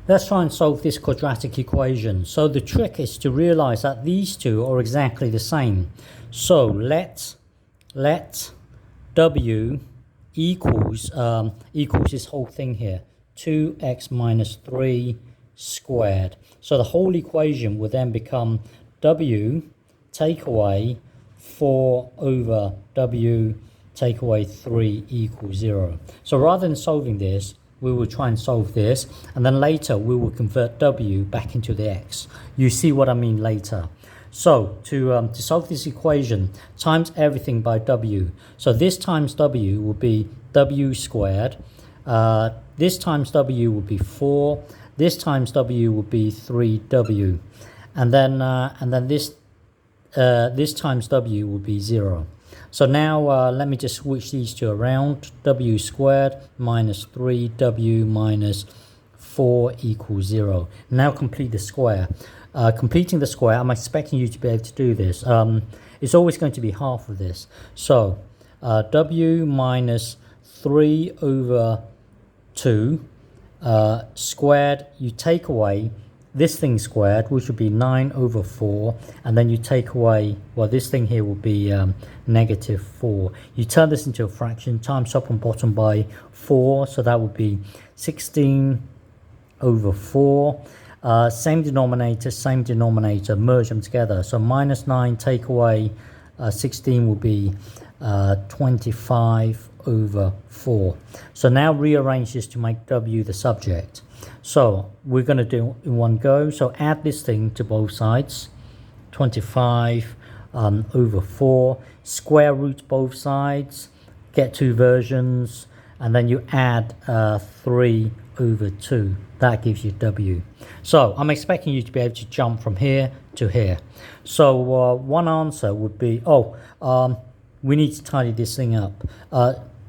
Let's try and solve this quadratic equation. So the trick is to realize that these two are exactly the same. So let w equals this whole thing here, 2x minus 3 squared. So the whole equation would then become w take away 4 over w take away 3 equals 0. So rather than solving this, we will try and solve this, and then later we will convert w back into the x. You see what I mean later. So to solve this equation, times everything by w. So this times w will be w squared. This times w will be 4. This times w will be 3w, and then this times w will be 0. So now let me just switch these two around. W squared minus 3w minus 4 equals 0. Now complete the square. Completing the square, I'm expecting you to be able to do this. It's always going to be half of this. So w minus 3 over 2 squared, you take away this thing squared, which would be 9 over 4, and then you take away, well, this thing here will be negative 4. You turn this into a fraction, times top and bottom by 4, so that would be 16 over 4. Same denominator, merge them together. So minus 9 take away 16 will be 25 over 4. So now rearrange this to make w the subject. So we're going to do it in one go. So add this thing to both sides, 25 over 4, square root both sides, get two versions, and then you add 3 over 2. That gives you w. So I'm expecting you to be able to jump from here to here. So one answer would be, we need to tidy this thing up.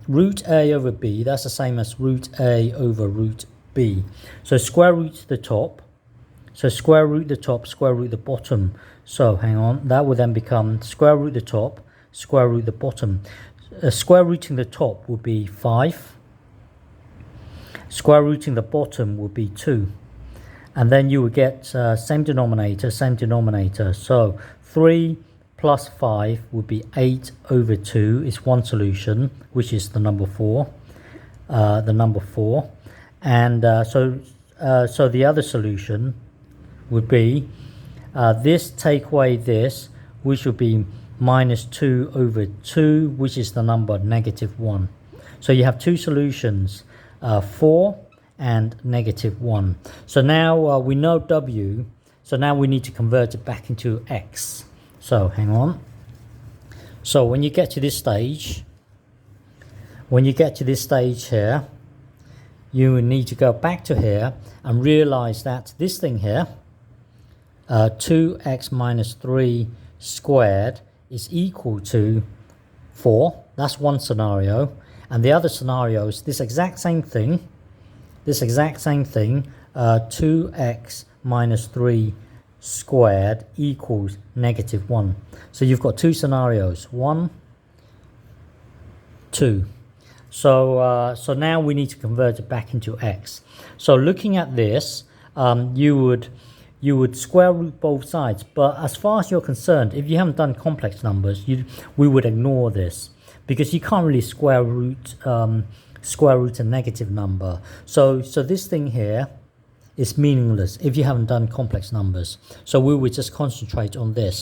Root a over b, that's the same as root a over root b. So square root the top. So square root the top, square root the bottom. So hang on, that will then become square root the top, square root the bottom. Square rooting the top will be 5. Square rooting the bottom will be 2. And then you will get same denominator. So 3 plus 5 would be 8 over 2 is one solution, which is the number 4. And so the other solution would be this take away this, which would be minus 2 over 2, which is the number negative 1. So you have two solutions, 4 and negative 1. So now we know w, so now we need to convert it back into x. So hang on. So when you get to this stage, here, you need to go back to here and realize that this thing here, 2x minus 3 squared, is equal to 4. That's one scenario. And the other scenario is this exact same thing, 2x minus 3 squared equals negative 1. So you've got two scenarios, 1, 2. So now we need to convert it back into x. So looking at this, you would square root both sides. But as far as you're concerned, if you haven't done complex numbers, we would ignore this, because you can't really square root a negative number. So this thing here is meaningless if you haven't done complex numbers. So we would just concentrate on this.